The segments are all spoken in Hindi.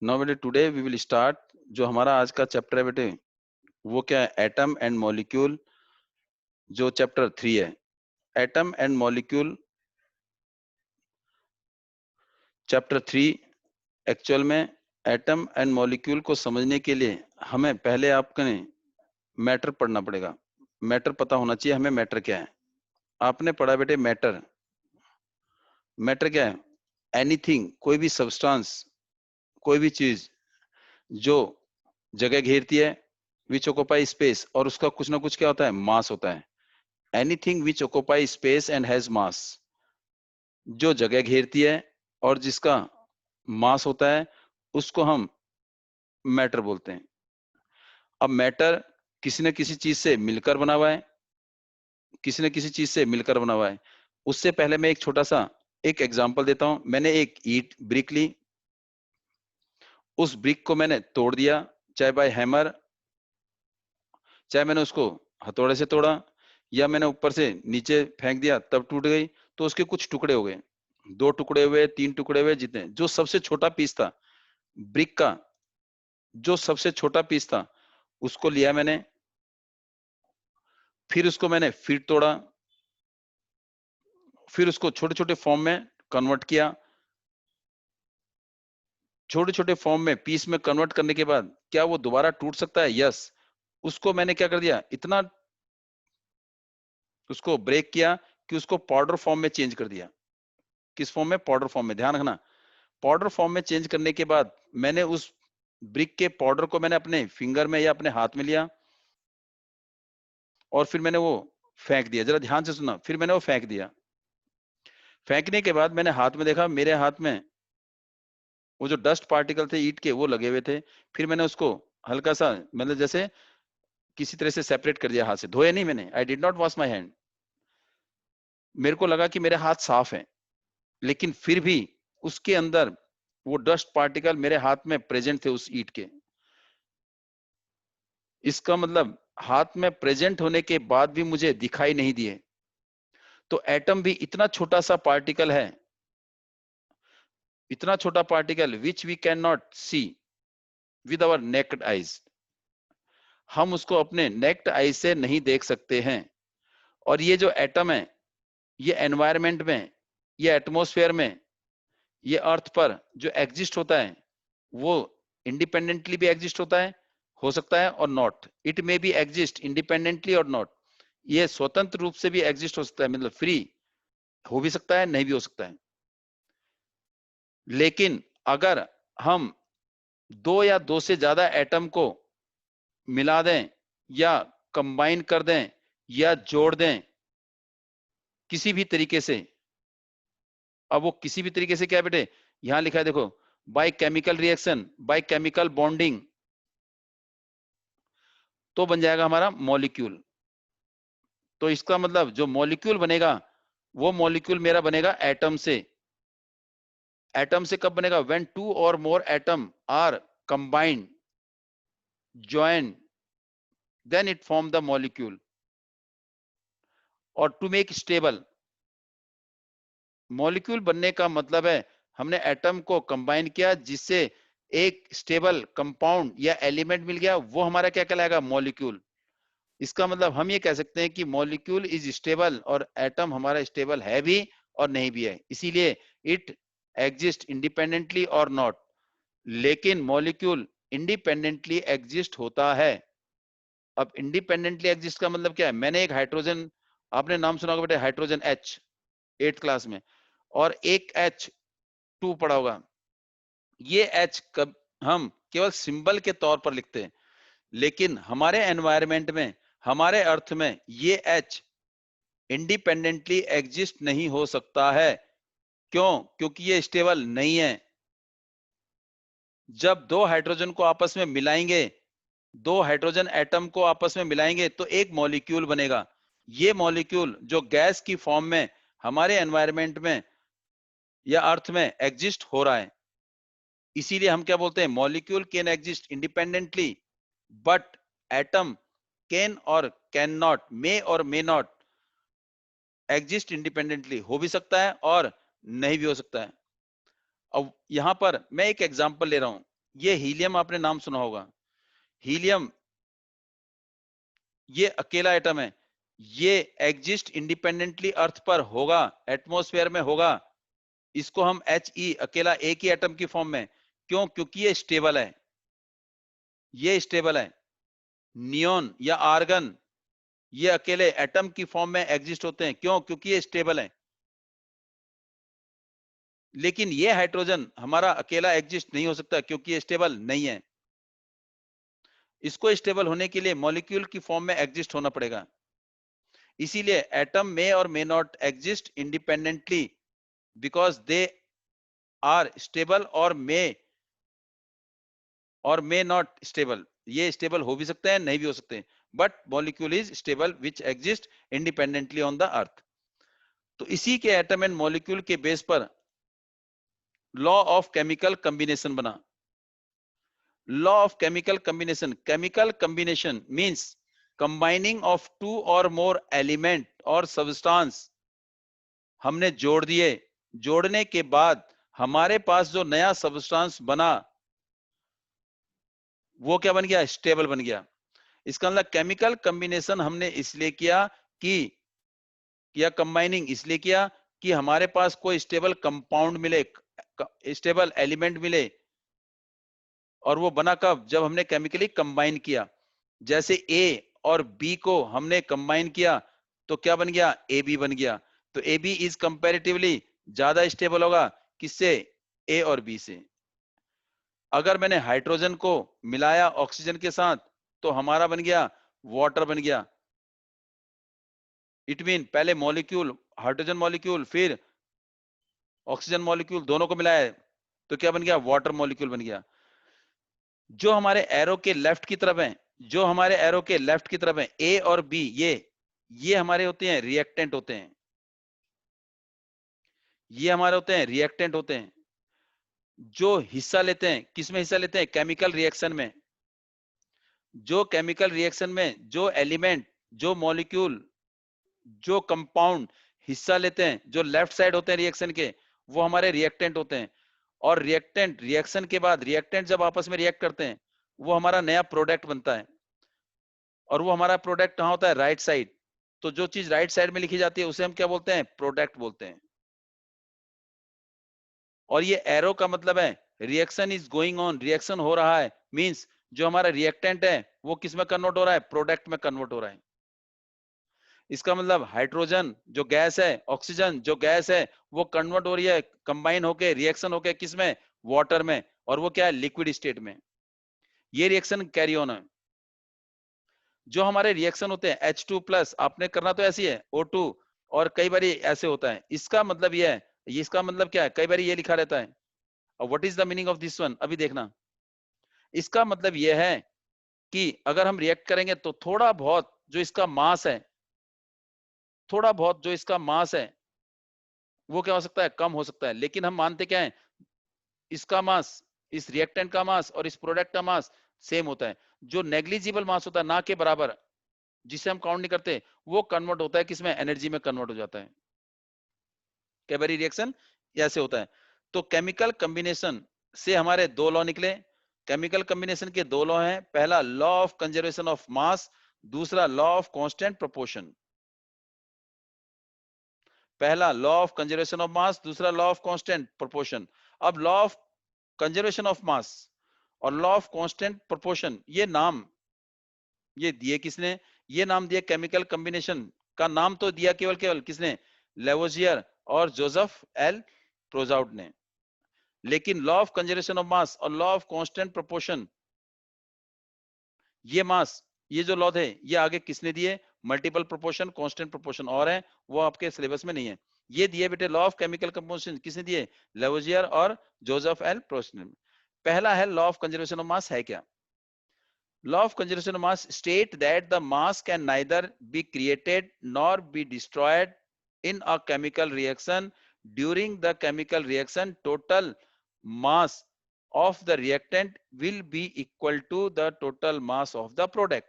नाउ बेटे टुडे वी विल स्टार्ट जो हमारा आज का चैप्टर है बेटे वो क्या है एटम एंड मॉलिक्यूल जो चैप्टर 3 है atom and molecule chapter 3 actual में एटम एंड मॉलिक्यूल को समझने के लिए हमें पहले आपने मैटर पढ़ना पड़ेगा। मैटर पता होना चाहिए हमें मैटर क्या है। आपने पढ़ा बेटे मैटर। मैटर क्या है? एनीथिंग, कोई भी सब्सटेंस, कोई भी चीज जो जगह घेरती है, विच ऑक्यूपाई स्पेस, और उसका कुछ ना कुछ क्या होता है, मास होता है। Anything which occupy space and has मास, जो जगह घेरती है और जिसका मास होता है उसको हम मैटर बोलते हैं। अब मैटर किसी न किसी चीज से मिलकर बना हुआ है, किसी न किसी चीज से मिलकर बना हुआ है। उससे पहले मैं एक छोटा सा एक एग्जांपल देता हूं। मैंने एक ईट ब्रिक ली, उस ब्रिक को मैंने तोड़ दिया, चाहे बाय हैमर, चाहे मैंने उसको हथौड़े से तोड़ा, या मैंने ऊपर से नीचे फेंक दिया तब टूट गई। तो उसके कुछ टुकड़े हो गए, 2 टुकड़े हुए, 3 टुकड़े हुए, जितने, जो सबसे छोटा पीस था ब्रिक का, जो सबसे छोटा पीस था उसको लिया मैंने, फिर उसको मैंने फिर तोड़ा, फिर उसको छोटे छोटे फॉर्म में कन्वर्ट किया। छोटे छोटे फॉर्म में पीस में कन्वर्ट करने के बाद क्या वो दोबारा टूट सकता है? यस। उसको मैंने क्या कर दिया, इतना उसको ब्रेक किया कि उसको पाउडर फॉर्म में चेंज कर दिया। किस फॉर्म में? पाउडर फॉर्म में। ध्यान रखना, पाउडर फॉर्म में चेंज करने के बाद मैंने उस ब्रिक के पाउडर को मैंने अपने फिंगर में या अपने हाथ में लिया और फिर मैंने वो फेंक दिया। जरा ध्यान से सुनना, फिर मैंने वो फेंक दिया। फेंकने के बाद मैंने हाथ में देखा, मेरे हाथ में वो जो डस्ट पार्टिकल थे ईट के वो लगे हुए थे। फिर मैंने उसको हल्का सा, मतलब जैसे किसी तरह से सेपरेट कर दिया। हाथ से धोया नहीं मैंने, I did not wash my hand. मेरे को लगा कि मेरे हाथ साफ है, लेकिन फिर भी उसके अंदर वो डस्ट पार्टिकल मेरे हाथ में प्रेजेंट थे उस ईट के। इसका मतलब हाथ में प्रेजेंट होने के बाद भी मुझे दिखाई नहीं दिए। तो एटम भी इतना छोटा सा पार्टिकल है, इतना छोटा particle which we can not see with our naked eyes. हम उसको अपने नेक्ड आई से नहीं देख सकते हैं। और ये जो एटम है, ये एनवायरमेंट में, ये एटमॉस्फेयर में, ये अर्थ पर जो एग्जिस्ट होता है वो इंडिपेंडेंटली भी एग्जिस्ट होता है, हो सकता है, और not, it may be exist independently और नॉट, ये स्वतंत्र रूप से भी एग्जिस्ट हो सकता है, मतलब फ्री हो भी सकता है, नहीं भी हो सकता है। लेकिन अगर हम दो या दो से ज्यादा एटम को मिला दें या कंबाइन कर दें या जोड़ दें किसी भी तरीके से, अब वो किसी भी तरीके से क्या है बेटे, यहां लिखा है देखो, by chemical reaction, by chemical bonding, तो बन जाएगा हमारा मॉलिक्यूल। तो इसका मतलब जो मॉलिक्यूल बनेगा वो मॉलिक्यूल मेरा बनेगा एटम से। एटम से कब बनेगा? व्हेन टू और more atom are combined, join, then it form the molecule. और टू मेक स्टेबल, मॉलिक्यूल बनने का मतलब है हमने एटम को कंबाइन किया जिससे एक स्टेबल कंपाउंड या एलिमेंट मिल गया, वो हमारा क्या कहलाएगा? मॉलिक्यूल। इसका मतलब हम ये कह सकते हैं कि मॉलिक्यूल इज स्टेबल, और एटम हमारा स्टेबल है भी और नहीं भी है, इसीलिए इट एग्जिस्ट इंडिपेंडेंटली और नॉट। लेकिन मॉलिक्यूल इंडिपेंडेंटली एग्जिस्ट होता है। अब इंडिपेंडेंटली एग्जिस्ट का मतलब क्या है? मैंने एक हाइड्रोजन, आपने नाम सुना होगा बेटे हाइड्रोजन एच, 8th क्लास में, और एक एच टू पढ़ा होगा। ये एच कब हम केवल सिंबल के तौर पर लिखते हैं, लेकिन हमारे एनवायरमेंट में, हमारे अर्थ में ये एच इंडिपेंडेंटली एग्जिस्ट नहीं हो सकता है। क्यों? क्योंकि ये स्टेबल नहीं है। जब दो हाइड्रोजन को आपस में मिलाएंगे, दो हाइड्रोजन एटम को आपस में मिलाएंगे तो एक मॉलिक्यूल बनेगा। ये मॉलिक्यूल जो गैस की फॉर्म में हमारे एनवायरमेंट में या अर्थ में एग्जिस्ट हो रहा है, इसीलिए हम क्या बोलते हैं? Molecule can exist independently, but atom can और कैन नॉट, मे और मे नॉट एग्जिस्ट इंडिपेंडेंटली, हो भी सकता है और नहीं भी हो सकता है। अब यहां पर मैं एक एग्जांपल ले रहा हूं। ये हीलियम आपने नाम सुना होगा। हीलियम ये अकेला एटम है, ये एग्जिस्ट इंडिपेंडेंटली अर्थ पर होगा, एटमॉस्फेयर में होगा। इसको हम He अकेला एक ही एटम की फॉर्म में, क्यों? क्योंकि ये स्टेबल है, ये स्टेबल है। नियोन या आर्गन ये अकेले एटम की फॉर्म में एग्जिस्ट होते हैं, क्यों? क्योंकि ये स्टेबल है। लेकिन ये हाइड्रोजन हमारा अकेला एग्जिस्ट नहीं हो सकता, क्योंकि ये स्टेबल नहीं है। इसको स्टेबल होने के लिए मॉलिक्यूल की फॉर्म में एग्जिस्ट होना पड़ेगा। इसीलिए atom may or may not exist independently because they are stable or may not stable. ये स्टेबल हो भी सकते हैं, नहीं भी हो सकते हैं, but molecule is stable which exist independently on the earth. तो इसी के एटम एंड मॉलिक्यूल के बेस पर लॉ ऑफ केमिकल कॉम्बिनेशन बना। Law of chemical combination means combining of two और मोर एलिमेंट और सब्सटेंस हमने जोड़ दिए। जोड़ने के बाद हमारे पास जो नया सब्सटेंस बना वो क्या बन गया? स्टेबल बन गया। इसका मतलब केमिकल कॉम्बिनेशन हमने इसलिए किया कि या कंबाइनिंग इसलिए किया कि हमारे पास कोई स्टेबल कंपाउंड मिले, स्टेबल एलिमेंट मिले। और वो बना कब? जब हमने केमिकली कंबाइन किया। जैसे ए और बी को हमने कंबाइन किया तो क्या बन गया? ए बी बन गया। तो ए बी इज कंपैरेटिवली ज्यादा स्टेबल होगा किससे? ए और बी से। अगर मैंने हाइड्रोजन को मिलाया ऑक्सीजन के साथ तो हमारा बन गया वाटर बन गया। इट मीन पहले मॉलिक्यूल हाइड्रोजन मॉलिक्यूल फिर ऑक्सीजन मॉलिक्यूल दोनों को मिलाया तो क्या बन गया? वाटर मॉलिक्यूल बन गया। जो हमारे एरो के लेफ्ट की तरफ है, जो हमारे एरो के लेफ्ट की तरफ है, ए और बी, ये हमारे होते हैं रिएक्टेंट होते हैं। ये हमारे होते हैं रिएक्टेंट होते हैं जो हिस्सा लेते हैं। किसमें हिस्सा लेते हैं? केमिकल रिएक्शन में। जो केमिकल रिएक्शन में जो एलिमेंट, जो मॉलिक्यूल, जो कंपाउंड हिस्सा लेते हैं, जो लेफ्ट साइड होते हैं रिएक्शन के, वो हमारे रिएक्टेंट होते हैं। और रिएक्टेंट रिएक्शन के बाद रिएक्टेंट जब आपस में रिएक्ट करते हैं वो हमारा नया प्रोडक्ट बनता है। और वो हमारा प्रोडक्ट कहाँ होता है? Right side. तो जो चीज राइट साइड में लिखी जाती है उसे हम क्या बोलते हैं? प्रोडक्ट बोलते हैं। और ये एरो का मतलब है reaction is going on, reaction हो रहा है। मींस जो हमारा रिएक्टेंट है वो किस में कन्वर्ट हो रहा है? प्रोडक्ट में कन्वर्ट हो रहा है। इसका मतलब हाइड्रोजन जो गैस है, ऑक्सीजन जो गैस है, वो कन्वर्ट हो रही है, कंबाइन होके रिएक्शन होके किसमें? वाटर में। और वो क्या है? लिक्विड स्टेट में। ये रिएक्शन कैरी ऑन है। जो हमारे रिएक्शन होते हैं H2+ आपने करना तो ऐसी है O2, और कई बार ऐसे होता है। इसका मतलब ये है, इसका मतलब क्या है? कई बार ये लिखा रहता है। और what is the meaning of this one? अभी देखना। इसका मतलब ये है कि अगर हम रिएक्ट करेंगे तो थोड़ा बहुत जो इसका मास है, थोड़ा बहुत जो इसका मास है वो क्या हो सकता है? कम हो सकता है। लेकिन हम मानते क्या है? इसका मास, इस रिएक्टेंट का मास और इस प्रोडक्ट का मास सेम होता है। जो नेग्लिजिबल मास होता है, ना के बराबर, जिसे हम काउंट नहीं करते, वो कन्वर्ट होता है किसमें? एनर्जी में कन्वर्ट हो जाता है। कैबरी रिएक्शन ऐसे होता है। तो केमिकल कॉम्बिनेशन से हमारे दो लॉ निकले। केमिकल कॉम्बिनेशन के दो लॉ हैं। पहला law of conservation of mass, दूसरा लॉ ऑफ कांस्टेंट प्रोपोर्शन। पहला law of conservation of mass, दूसरा लॉ ऑफ कांस्टेंट प्रोपोर्शन। अब law of conservation of mass और लॉ ऑफ कांस्टेंट प्रोपोर्शन ये नाम ये दिए किसने? ये नाम दिया केमिकल कॉम्बिनेशन का नाम तो दिया केवल केवल किसने? लेवोजियर और जोसेफ एल प्रोजाउट ने। लेकिन law of conservation of mass और लॉ ऑफ कांस्टेंट प्रोपोर्शन, ये मास, ये जो लॉ थे ये आगे किसने दिए? मल्टीपल प्रोपोर्शन, कांस्टेंट प्रोपोर्शन और है, वो आपके सिलेबस में नहीं है। ये दिए बेटे लॉ ऑफ केमिकल कंपोजिशन किसने दिए? लेवोजियर और जोसेफ एल प्रोजाउट ने। पहला है law of conservation of mass है क्या? Law of conservation of mass state that the mass can neither be created nor be destroyed in a chemical reaction. During the chemical reaction, total mass of the reactant will be equal to the total mass of the product.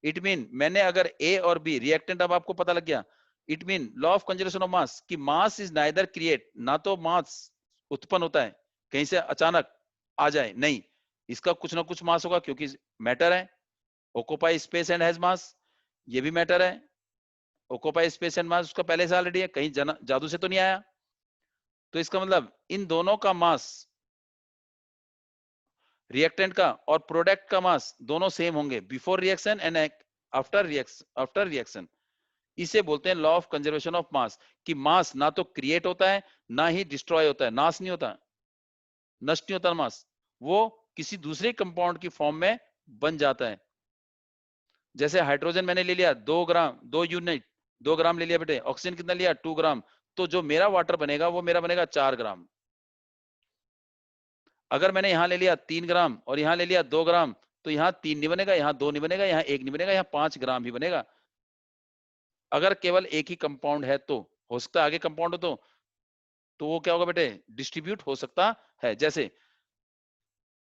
It mean मैंने अगर A और B reactant अब आपको पता लग गया, it mean law of conservation of mass कि mass is neither create, ना तो mass उत्पन्न होता है कहीं से अचानक, आ जाए, नहीं, इसका कुछ ना कुछ मास होगा क्योंकि मैटर है, ऑक्यूपाई स्पेस एंड हैज मास, ये भी मैटर है, ऑक्यूपाई स्पेस एंड मास उसका पहले से ऑलरेडी है, कहीं जादू से तो नहीं आया। तो इसका मतलब इन दोनों का मास, रिएक्टेंट का और प्रोडक्ट का मास दोनों सेम होंगे before reaction and after reaction. इसे बोलते हैं law of conservation of mass, कि मास ना तो क्रिएट होता है ना ही डिस्ट्रॉय होता है, नाश नहीं होता, नष्ट नहीं होता मास, वो किसी दूसरे कंपाउंड की फॉर्म में बन जाता है। जैसे हाइड्रोजन मैंने ले लिया 2 ग्राम, 2 यूनिट, 2 ग्राम ले लिया बेटे, ऑक्सीजन कितना लिया 2 ग्राम, तो जो मेरा वाटर बनेगा वो मेरा बनेगा 4 ग्राम। अगर मैंने यहां ले लिया 3 ग्राम और यहां ले लिया 2 ग्राम, तो यहां 3 नहीं बनेगा, यहां 2 नहीं बनेगा, यहां 1 नहीं बनेगा, यहां 5 ग्राम ही बनेगा। अगर केवल एक ही कंपाउंड है तो हो सकता है आगे कंपाउंड हो तो वो क्या होगा बेटे, डिस्ट्रीब्यूट हो सकता है। जैसे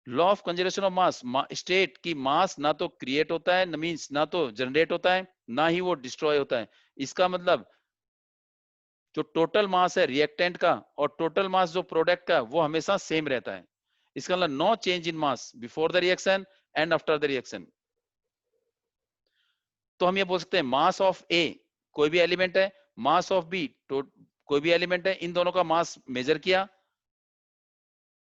law of conservation of mass state की मास ना तो क्रिएट होता है, मींस ना तो जनरेट होता है, ना ही वो डिस्ट्रॉय होता है। इसका मतलब जो टोटल मास है रिएक्टेंट का और टोटल मास जो प्रोडक्ट का वो हमेशा सेम रहता है। इसका मतलब no change in mass before the reaction and after the reaction. तो हम ये बोल सकते हैं मास ऑफ ए कोई भी एलिमेंट है, मास ऑफ बी कोई भी एलिमेंट है, इन दोनों का मास मेजर किया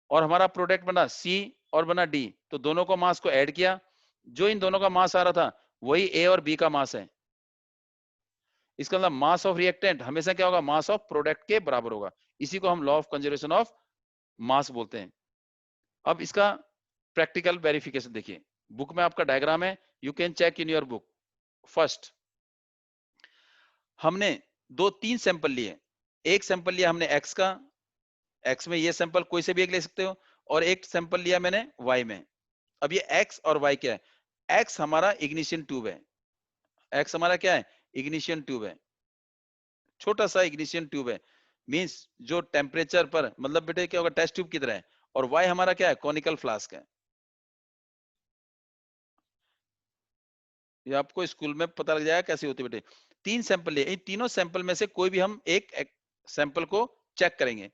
और हमारा प्रोडक्ट बना सी और बना डी, तो दोनों को मास को ऐड किया, जो इन दोनों का मास आ रहा था वही ए और बी का मास है। इसका मतलब मास ऑफ रिएक्टेंट हमेशा क्या होगा, मास ऑफ प्रोडक्ट के बराबर होगा। इसी को हम law of conservation of mass बोलते हैं। अब इसका प्रैक्टिकल वेरिफिकेशन देखिए, बुक में आपका डायग्राम है, you can check in your book. First हमने 2-3 सैंपल लिए, एक सैंपल लिया हमने एक्स का, एक्स में ये सैंपल कोई से भी एक ले सकते हो, और एक सैंपल लिया मैंने वाई में। अब ये एक्स और वाई क्या है, एक्स हमारा इग्निशन ट्यूब है, एक्स हमारा क्या है, इग्निशन ट्यूब है, छोटा सा इग्निशन ट्यूब है, मींस जो टेम्परेचर पर, मतलब बेटे क्या होगा, टेस्ट ट्यूब की तरह है। और वाई हमारा क्या है, कॉनिकल फ्लास्क है। ये आपको स्कूल में पता लग जाएगा कैसे होती है बेटे। 3 सैंपल लिए, इन तीनों सैंपल में से कोई भी हम एक सैंपल को चेक करेंगे।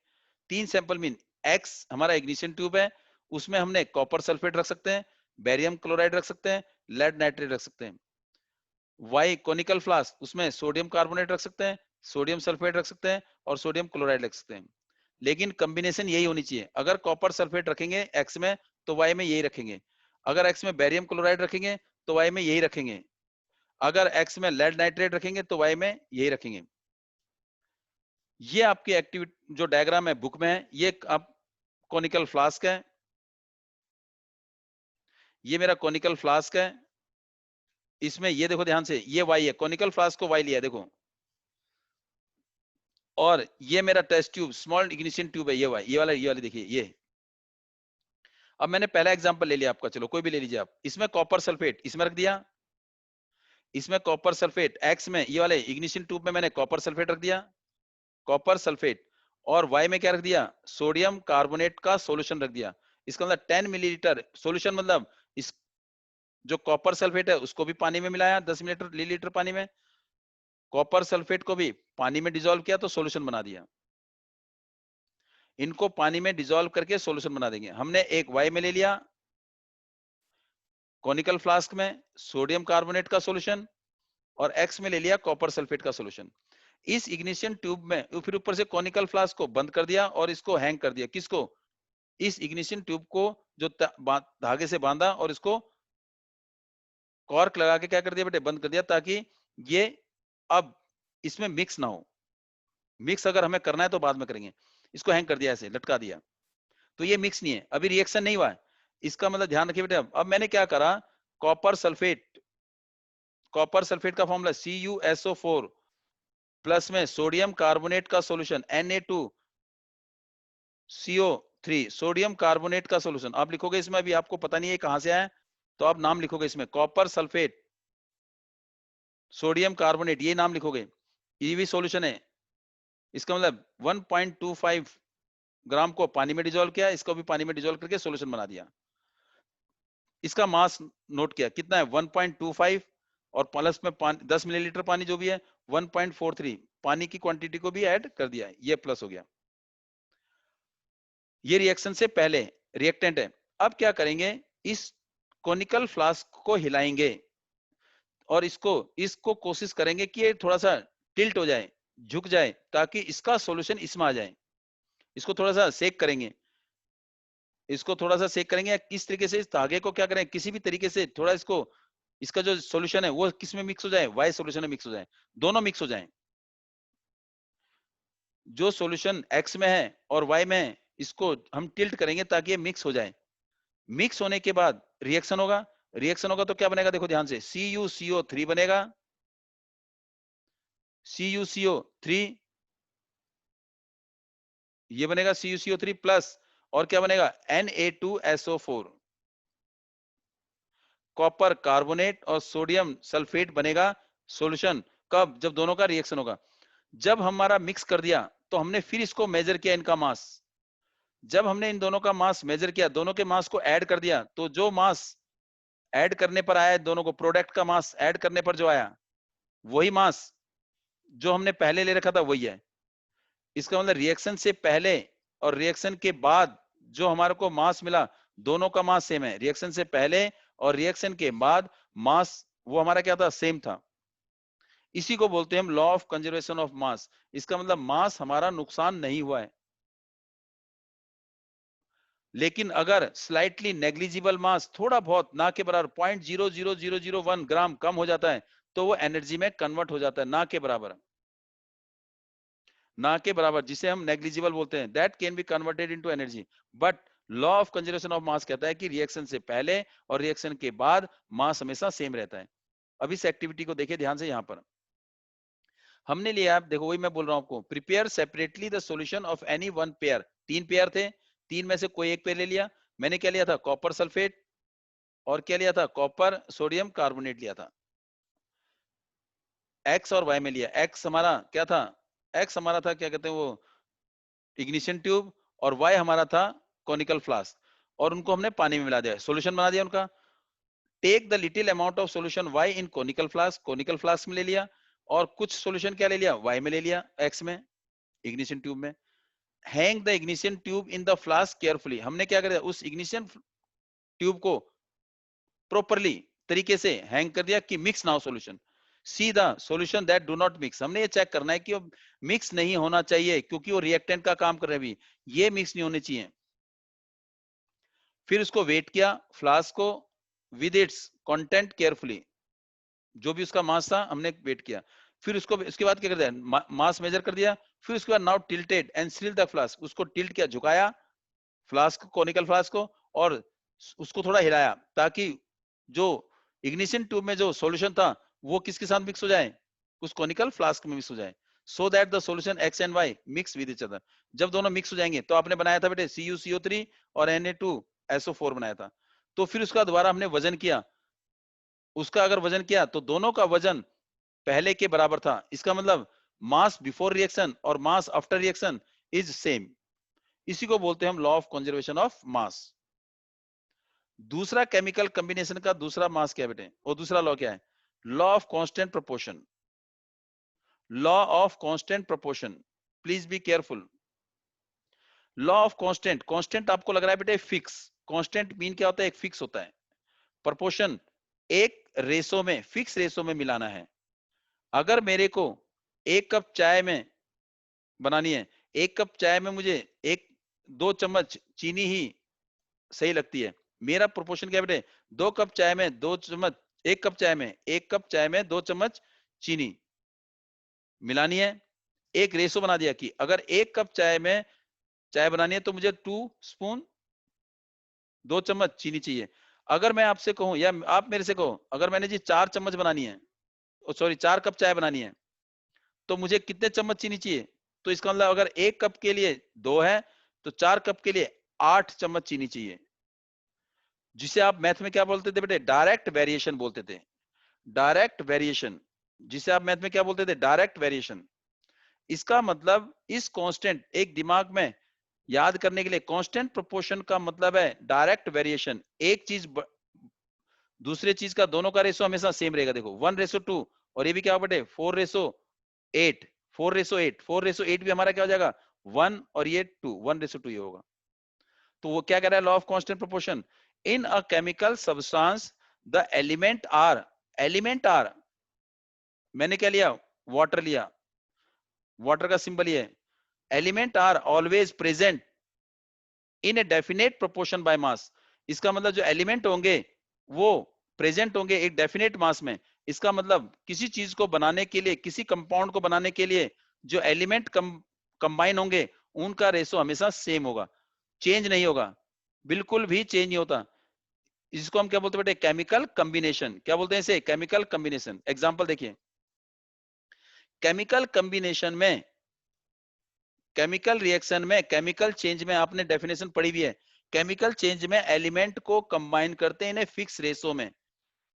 3 सैंपल मीन एक्स हमारा इग्निशन ट्यूब है, उसमें हमने कॉपर सल्फेट रख सकते हैं, बेरियम क्लोराइड रख सकते हैं, लेड नाइट्रेट रख सकते हैं। वाई कोनिकल फ्लास्क, उसमें सोडियम कार्बोनेट रख सकते हैं, सोडियम सल्फेट रख सकते हैं और सोडियम क्लोराइड रख सकते हैं। लेकिन कॉम्बिनेशन यही होनी चाहिए, अगर कॉपर सल्फेट रखेंगे एक्स में तो वाई में यही रखेंगे, अगर एक्स में बेरियम क्लोराइड रखेंगे तो वाई में यही रखेंगे, अगर एक्स में लेड नाइट्रेट रखेंगे तो वाई में यही रखेंगे। ये आपकी एक्टिविटी जो डायग्राम है बुक में है, ये आप कॉनिकल फ्लास्क है, ये मेरा कॉनिकल फ्लास्क है, इसमें ये देखो ध्यान से, ये वाई है, कॉनिकल फ्लास्क को वाई लिया देखो, और ये मेरा test tube small ignition tube है, ये वाला देखिए ये। अब मैंने पहला एग्जांपल ले लिया आपका, चलो कोई भी ले लीजिए आप, इसमें कॉपर सल्फेट इसमें रख दिया, इसमें कॉपर सल्फेट एक्स में, ये वाले इग्निशन ट्यूब में मैंने कॉपर सल्फेट रख दिया, कॉपर सल्फेट, और वाई में क्या रख दिया, सोडियम कार्बोनेट का सॉल्यूशन रख दिया। इसका मतलब 10 मिलीलीटर सॉल्यूशन, मतलब इस जो कॉपर सल्फेट है उसको भी पानी में मिलाया 10 मिलीलीटर पानी में, कॉपर सल्फेट को भी पानी में डिसॉल्व किया तो सॉल्यूशन बना दिया। इनको पानी में डिसॉल्व करके सॉल्यूशन बना देंगे। हमने एक वाई में ले लिया, कॉनिकल फ्लास्क में सोडियम कार्बोनेट का सॉल्यूशन, और एक्स में ले लिया कॉपर सल्फेट का सॉल्यूशन। इस इग्निशन ट्यूब में फिर ऊपर से कॉनिकल फ्लास्क को बंद कर दिया और इसको हैंग कर दिया, किसको, इस इग्निशन ट्यूब को जो धागे से बांधा और इसको कॉर्क लगा के क्या कर दिया बेटे, बंद कर दिया, ताकि ये अब इसमें मिक्स ना हो। मिक्स अगर हमें करना है तो बाद में करेंगे। इसको हैंग कर दिया, ऐसे लटका दिया, तो ये मिक्स नहीं है, अभी रिएक्शन नहीं हुआ है। इसका मतलब ध्यान रखिए बेटे, अब मैंने क्या करा, कॉपर सल्फेट, कॉपर सल्फेट का फॉर्मूला CuSO4 प्लस में सोडियम कार्बोनेट का सॉल्यूशन Na2CO3, सोडियम कार्बोनेट का सॉल्यूशन आप लिखोगे इसमें, अभी आपको पता नहीं है कहां से आया, तो आप नाम लिखोगे इसमें कॉपर सल्फेट सोडियम कार्बोनेट, ये नाम लिखोगे, ये भी सॉल्यूशन है। इसका मतलब 1.25 ग्राम को पानी में डिसॉल्व किया, इसको भी पानी में डिसॉल्व करके सॉल्यूशन बना दिया। इसका मास नोट किया कितना है 1.25, और प्लस में 10 मिलीलीटर पानी जो भी है 1.43, पानी की क्वांटिटी को भी ऐड कर दिया, ये प्लस हो गया। ये रिएक्शन से पहले रिएक्टेंट है। अब क्या करेंगे, इस कोनिकल फ्लास्क को हिलाएंगे और इसको कोशिश करेंगे कि ये थोड़ा सा टिल्ट हो जाए, झुक जाए, ताकि इसका सॉल्यूशन इसमें आ जाए। इसको थोड़ा सा सेक करेंगे, इसको थोड़ा सा सेक करेंगे, या किस तरीके से इस धागे को क्या करें, किसी भी तरीके से थोड़ा इसको, इसका जो सॉल्यूशन है वो किस में मिक्स हो जाए, वाई सॉल्यूशन में मिक्स हो जाए, दोनों मिक्स हो जाए। जो सॉल्यूशन एक्स में है और वाई में है, इसको हम टिल्ट करेंगे ताकि ये मिक्स हो जाए। मिक्स होने के बाद रिएक्शन होगा, रिएक्शन होगा तो क्या बनेगा, देखो ध्यान से, CuCO3 बनेगा, CuCO3, ये बनेगा CuCO3 प्लस, और क्या बनेगा, Na2SO4, कॉपर कार्बोनेट और सोडियम सल्फेट बनेगा सॉल्यूशन। कब, जब दोनों का रिएक्शन होगा। जब हमारा मिक्स कर दिया तो हमने फिर इसको मेजर किया, इनका मास। जब हमने इन दोनों का मास मेजर किया, दोनों के मास को ऐड कर दिया, तो जो मास ऐड करने पर आया, दोनों को प्रोडक्ट का मास ऐड करने पर जो आया, वही मास जो हमने पहले ले रखा था वही है। इसका मतलब रिएक्शन से पहले और रिएक्शन के बाद जो हमारे को मास मिला, दोनों का मास सेम है। रिएक्शन से पहले और रिएक्शन के बाद मास वो हमारा क्या था, सेम था। इसी को बोलते हैं हम law of conservation of mass. इसका मतलब मास हमारा नुकसान नहीं हुआ है, लेकिन अगर स्लाइटली नेग्लिजिबल मास, थोड़ा बहुत ना के बराबर 0.00001 ग्राम कम हो जाता है, तो वो एनर्जी में कन्वर्ट हो जाता है, ना के बराबर, ना के बराबर, जिसे हम नेग्लिजिबल बोलते हैं, that can be converted into energy. But law of conservation of mass कहता है कि रिएक्शन से पहले और रिएक्शन के बाद मास हमेशा सेम रहता है। अब इस एक्टिविटी को देखिए ध्यान से, यहां पर हमने लिया, आप देखो वही मैं बोल रहा हूं आपको, prepare separately the solution of any one pair. तीन पेयर थे, तीन में से कोई एक पेयर ले लिया। मैंने क्या लिया था, कॉपर सल्फेट, और क्या लिया था, कॉपर सोडियम कार्बोनेट लिया था। एक्स और वाई में लिया। एक्स हमारा क्या था, एक्स हमारा था क्या कहते हैं वो, इग्निशन ट्यूब, और वाई हमारा था कॉनिकल फ्लास्क, और उनको हमने पानी में मिला दिया, सॉल्यूशन बना दिया उनका। Take the little amount of solution Y in conical flask में ले लिया, और कुछ सॉल्यूशन क्या ले लिया, वाई में ले लिया, एक्स में, इग्निशन ट्यूब में। Hang the ignition tube in the flask carefully. हमने क्या कर दिया, उस इग्निशन ट्यूब को प्रॉपरली तरीके से हैंग कर दिया कि मिक्स ना हो solution. See the solution that do not mix. हमने ये चेक करना है कि वो मिक्स नहीं होना चाहिए, क्योंकि वो रिएक्टेंट का काम कर रहे हैं अभी, ये मिक्स नहीं होने चाहिए। फिर उसको वेट किया, फ्लास्क को विद इट्स कंटेंट केयरफुली, जो भी उसका मास था हमने वेट किया। फिर उसको, इसके बाद क्या कर दिया, मास मेजर कर दिया। फिर उसके बाद now tilted and seal the flask, उसको टिल्ट किया, झुकाया फ्लास्क, कॉनिकल फ्लास्क को, और उसको थोड़ा हिलाया, ताकि जो इग्निशन ट्यूब में जो सॉल्यूशन था वो किसके साथ मिक्स हो जाए, उस कॉनिकल फ्लास्क में मिक्स हो जाए, so that the solution X and Y mix with each other. जब दोनों मिक्स हो जाएंगे, तो आपने बनाया था बेटे CuCO3 और Na2SO4 बनाया था। तो फिर उसका दोबारा हमने वजन किया, उसका अगर वजन किया तो दोनों का वजन पहले के बराबर था। इसका मतलब मास बिफोर रिएक्शन और मास आफ्टर रिएक्शन इज सेम। इसी को बोलते हैं हम law of conservation of mass. दूसरा केमिकल कॉम्बिनेशन का दूसरा मास क्या है बेटे, और दूसरा लॉ क्या है, law of constant proportion. Law of constant proportion, please be careful. Law of constant, constant आपको लग रहा है बेटे फिक्स, कांस्टेंट मीन क्या होता है, एक फिक्स होता है। प्रोपोर्शन एक रेशो में, फिक्स रेशो में मिलाना है। अगर मेरे को एक कप चाय में बनानी है, एक कप चाय में मुझे एक 2 चम्मच चीनी ही सही लगती है। मेरा प्रोपोर्शन क्या है बेटे, 2 कप चाय में 2 चम्मच, एक कप चाय में, एक कप चाय में 2 चम्मच चीनी मिलानी है। एक रेशो बना दिया कि अगर एक कप चाय में चाय बनानी है तो मुझे 2 स्पून, 2 चम्मच चीनी चाहिए। अगर मैं आपसे कहूं, या आप मेरे से कहो, अगर मैंने जी 4 चम्मच बनानी है, सॉरी 4 कप चाय बनानी है, तो मुझे कितने चम्मच चीनी चाहिए। तो इसका मतलब अगर एक कप के लिए 2 है, तो 4 कप के लिए 8 चम्मच चीनी चाहिए, जिसे आप मैथ में क्या बोलते थे बेटे, डायरेक्ट वेरिएशन बोलते थे। डायरेक्ट वेरिएशन, जिसे आप मैथ में क्या बोलते थे, डायरेक्ट वेरिएशन। इसका मतलब इस कांस्टेंट, एक दिमाग में याद करने के लिए, कांस्टेंट प्रोपोर्शन का मतलब है डायरेक्ट वेरिएशन। एक चीज दूसरे चीज का दोनों का रेशो हमेशा सेम रहेगा। देखो 1:2, और ये भी क्या बेटे 4:8, 4:8, 4:8 भी हमारा क्या हो जाएगा 1, और ये 2, 1:2 ये होगा। तो वो क्या कह रहा है, law of constant proportion. In a chemical substance the element are, मैंने क्या लिया, वाटर लिया, वाटर का सिंबल ये है, element are always present in a definite proportion by mass. इसका मतलब जो एलिमेंट होंगे वो प्रेजेंट होंगे एक डेफिनेट मास में। इसका मतलब किसी चीज को बनाने के लिए, किसी कंपाउंड को बनाने के लिए जो एलिमेंट कंबाइन होंगे उनका रेशो हमेशा सेम होगा, चेंज नहीं होगा, बिल्कुल भी चेंज नहीं होता। इसको हम क्या बोलते हैं बेटे, केमिकल कॉम्बिनेशन। क्या बोलते हैं इसे, केमिकल कॉम्बिनेशन। एग्जांपल देखिए, केमिकल कॉम्बिनेशन में, केमिकल रिएक्शन में, केमिकल चेंज में आपने डेफिनेशन पढ़ी हुई है, केमिकल चेंज में एलिमेंट को कंबाइन करते हैं इन्हें फिक्स रेशो में।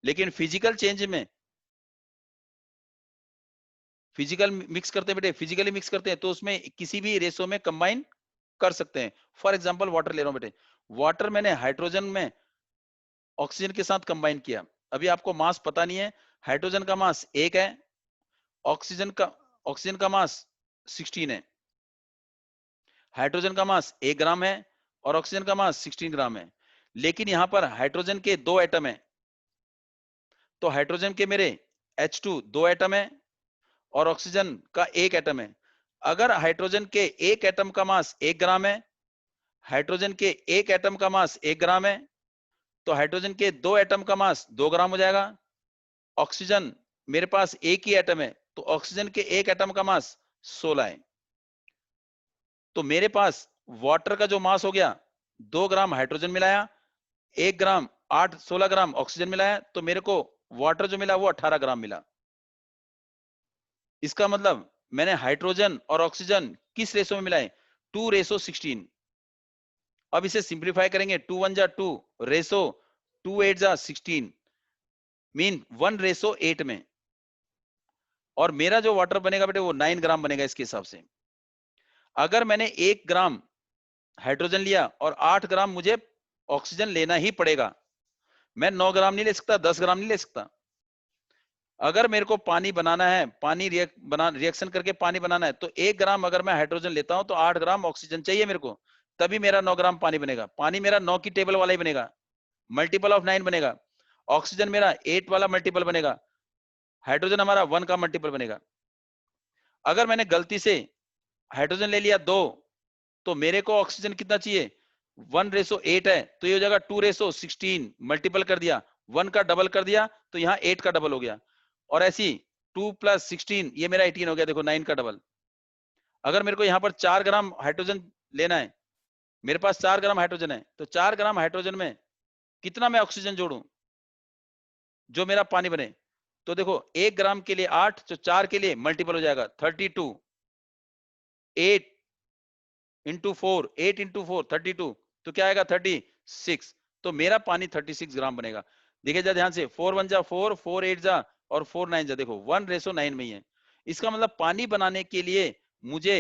लेकिन फिजिकल चेंज में, फिजिकल मिक्स करते हैं बेटे, फिजिकली मिक्स करते हैं तो उसमें किसी भी रेशो में कंबाइन कर सकते हैं। फॉर एग्जांपल वाटर ले रहा हूं बेटे, वाटर मैंने हाइड्रोजन में ऑक्सीजन के साथ कंबाइन किया। अभी आपको मास पता नहीं है, हाइड्रोजन का मास 1 है, ऑक्सीजन का मास 16 है। हाइड्रोजन का मास 1 ग्राम है और ऑक्सीजन का मास 16 ग्राम है। लेकिन यहां पर हाइड्रोजन के 2 एटम है, तो हाइड्रोजन के मेरे H2 2 एटम है और ऑक्सीजन का 1 एटम है। अगर हाइड्रोजन के 1 एटम का मास 1 ग्राम है, हाइड्रोजन के 1 एटम का मास 1 ग्राम है, तो हाइड्रोजन के 2 एटम का मास 2 ग्राम हो जाएगा। ऑक्सीजन मेरे पास एक ही एटम है, तो ऑक्सीजन के 1 एटम का मास 16 है। तो मेरे पास वाटर का जो मास हो गया, 2 ग्राम हाइड्रोजन मिलाया, 1 ग्राम 16 ग्राम ऑक्सीजन मिलाया, तो मेरे को वाटर जो मिला वो 18 ग्राम मिला। इसका मतलब मैंने हाइड्रोजन और ऑक्सीजन किस रेशो में मिलाए, 2:16। अब इसे सिंप्लीफाई करेंगे, 2 1 जा 2 रेशो 2 8 जा 16 मीन 1:8 में। और मेरा जो वाटर बनेगा बेटे वो 9 ग्राम बनेगा इसके हिसाब से। अगर मैंने 1 ग्राम हाइड्रोजन लिया और 8 ग्राम मुझे ऑक्सीजन लेना ही पड़ेगा, मैं 9 ग्राम नहीं ले सकता, 10 ग्राम नहीं ले सकता। अगर मेरे को पानी बनाना है, पानी रिएक्शन करके पानी बनाना है, तो 1 ग्राम अगर मैं हाइड्रोजन लेता हूं तो 8 ग्राम ऑक्सीजन चाहिए मेरे को, तभी मेरा 9 ग्राम पानी बनेगा। पानी मेरा 9 की टेबल वाला ही बनेगा, मल्टीपल ऑफ 9 बनेगा। ऑक्सीजन मेरा 8 वाला मल्टीपल बनेगा, हाइड्रोजन हमारा 1 का मल्टीपल बनेगा। अगर मैंने गलती से हाइड्रोजन ले लिया 2, तो मेरे को ऑक्सीजन कितना चाहिए, 1:8 है, तो ये हो जाएगा 2:16। मल्टीपल कर दिया, 1 का डबल कर दिया, तो यहाँ 8 का डबल हो गया। और ऐसी 2 + 16 ये मेरा 18 हो गया, देखो 9 का डबल। अगर मेरे को यहाँ पर 4 ग्राम हाइड्रोजन लेना है, मेरे पास 4 ग्राम हाइड्रोजन है, तो 4 ग्राम हाइड्रोजन में कितना मैं ऑक्सीजन जोड़ू जो मेरा पानी बने। तो देखो 1 ग्राम के लिए 8, तो 4 के लिए मल्टीपल हो जाएगा 32, 8 इंटू 4, 8 इंटू 4 32, तो क्या आएगा 36। तो मेरा पानी 36 ग्राम बनेगा। देखिए जा ध्यान से, 4 1 जा 4, 4 8 जा और 4 9 जा, देखो 1:9 में ही है। इसका मतलब पानी बनाने के लिए मुझे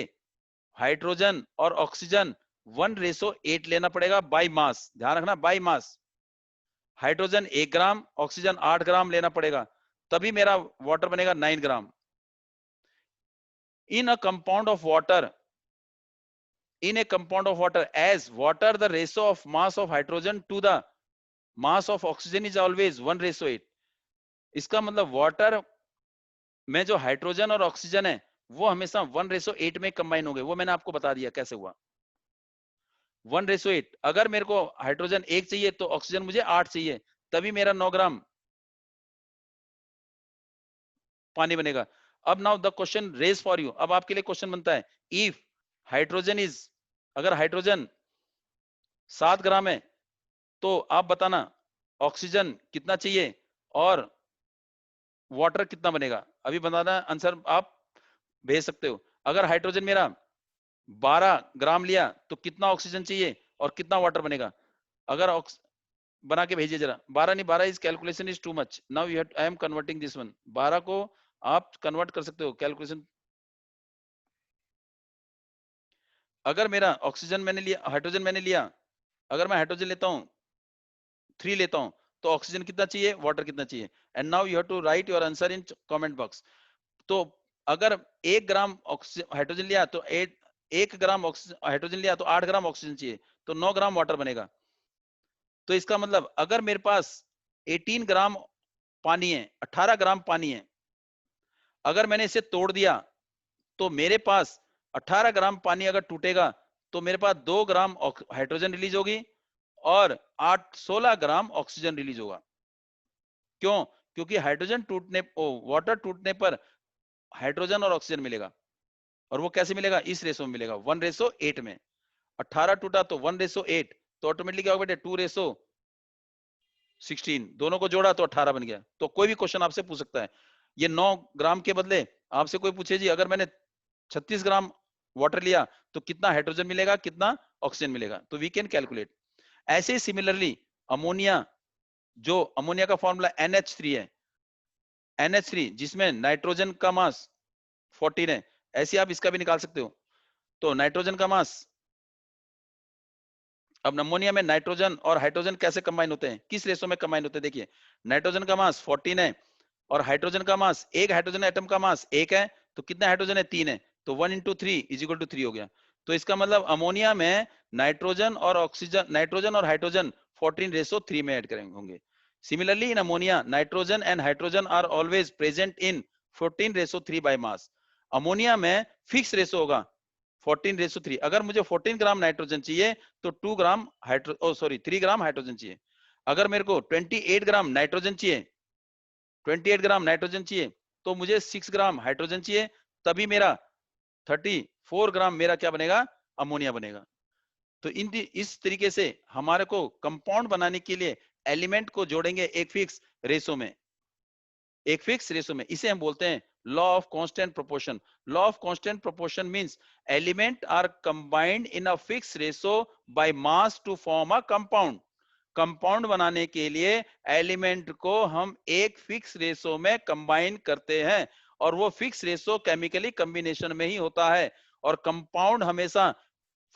हाइड्रोजन और ऑक्सीजन 1:8 लेना पड़ेगा बाई मास। ध्यान रखना, by mass. Hydrogen 1 gram, oxygen 8 gram लेना पड़ेगा, तभी मेरा वाटर बनेगा 9 gram. In a compound of water, in a compound of water, as water the ratio of mass of hydrogen to the mass of oxygen is always 1:8। इसका मतलब वाटर में जो हाइड्रोजन और ऑक्सीजन है वो हमेशा 1:8 में कंबाइन हो गए। वो मैंने आपको बता दिया कैसे हुआ, 1:8। अगर मेरे को हाइड्रोजन 1 चाहिए तो ऑक्सीजन मुझे 8 चाहिए, तभी मेरा 9 ग्राम पानी बनेगा। अब now the question raise for you, अब आपके लिए क्वेश्चन बनता है, इफ हाइड्रोजन इज, अगर हाइड्रोजन 7 ग्राम है तो आप बताना ऑक्सीजन कितना चाहिए और वाटर कितना बनेगा। अभी बताना, आंसर आप भेज सकते हो। अगर हाइड्रोजन मेरा 12 ग्राम लिया तो कितना ऑक्सीजन चाहिए और कितना वाटर बनेगा। अगर बना के भेजिए जरा। 12 नहीं, 12 is calculation is too much, now you I am converting this one. 12 को आप कन्वर्ट कर सकते हो कैलकुलेशन। अगर मेरा ऑक्सीजन मैंने लिया, हाइड्रोजन मैंने लिया, अगर मैं हाइड्रोजन लेता हूं 3 लेता हूं, तो ऑक्सीजन कितना चाहिए, वाटर कितना चाहिए। And now you have to write your answer in comment box. तो अगर 1 ग्राम हाइड्रोजन लिया तो 1 ग्राम हाइड्रोजन लिया तो 8 ग्राम ऑक्सीजन चाहिए, तो 9 ग्राम वाटर बनेगा। तो इसका मतलब अगर मेरे पास 18 ग्राम पानी है, 18 ग्राम पानी है, अगर मैंने इसे तोड़ दिया तो मेरे पास 18 ग्राम पानी अगर टूटेगा तो मेरे पास 2 ग्राम हाइड्रोजन रिलीज होगी और 16 ग्राम ऑक्सीजन रिलीज होगा। क्यों? क्योंकि हाइड्रोजन टूटने वाटर टूटने पर हाइड्रोजन और ऑक्सीजन मिलेगा। और वो कैसे मिलेगा? इस रेशो में मिलेगा, 1:8 में। 18 टूटा तो 1:8, तो ऑटोमेटिकली क्या होगा बेटे? 2:16, दोनों को जोड़ा तो 18 बन गया। तो कोई भी क्वेश्चन आपसे पूछ सकता है। ये 9 ग्राम के बदले आपसे कोई पूछे जी अगर मैंने 36 ग्राम वाटर लिया तो कितना हाइड्रोजन मिलेगा, कितना ऑक्सीजन मिलेगा, तो वी कैन कैलकुलेट। ऐसे ही सिमिलरली अमोनिया, जो अमोनिया का फॉर्मूला NH3 है, NH3 जिसमें नाइट्रोजन का मास 14 है, ऐसे आप इसका भी निकाल सकते हो। तो नाइट्रोजन का मास, अब अमोनिया में नाइट्रोजन और हाइड्रोजन कैसे कंबाइन होते हैं, किस रेशो में कंबाइन होते हैं? देखिए, नाइट्रोजन का मास 14 है और हाइड्रोजन का मास, एक हाइड्रोजन एटम का मास 1 है, तो कितना हाइड्रोजन है? 3 है, तो 1 into 3 = 3 हो गया। तो इसका मतलब अमोनिया में नाइट्रोजन और ऑक्सीजन, नाइट्रोजन और हाइड्रोजन 14:3 में ऐड करेंगे होंगे। Similarly in ammonia nitrogen and hydrogen are always present in 14:3 by mass. Ammonia में फिक्स रेशो होगा 14:3। अगर मुझे 14 ग्राम नाइट्रोजन चाहिए तो 2 ग्राम 3 ग्राम हाइड्रोजन चाहिए। अगर मेरे को 28 ग्राम नाइट्रोजन चाहिए, 28 ग्राम नाइट्रोजन चाहिए, तो मुझे 6 ग्राम हाइड्रोजन चाहिए, तभी मेरा 34 ग्राम मेरा क्या बनेगा? अमोनिया बनेगा। तो इस तरीके से हमारे को कंपाउंड बनाने के लिए एलिमेंट को जोड़ेंगे एक फिक्स रेशो में, एक फिक्स रेशो में। इसे हम बोलते हैं law of constant proportion. Law of constant proportion means element are combined in a fix ratio by mass to form a compound. Compound बनाने के लिए एलिमेंट को हम एक फिक्स रेशो में कंबाइन करते हैं और वो फिक्स रेशो केमिकली कॉम्बिनेशन में ही होता है। और कंपाउंड हमेशा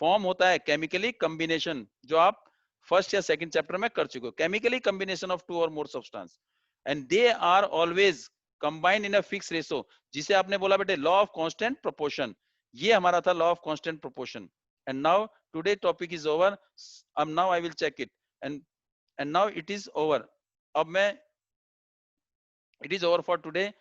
फॉर्म होता है केमिकली कॉम्बिनेशन, जो आप फर्स्ट या सेकंड चैप्टर में कर चुके हो। केमिकली कॉम्बिनेशन ऑफ टू और more substance and they are always combined in a fix ratio, जिसे आपने बोला बेटे लॉ ऑफ कांस्टेंट प्रोपोर्शन। ये हमारा था law of constant proportion. And now today topic is over. अब now I will check it and now it is over. अब मैं, it is over for today.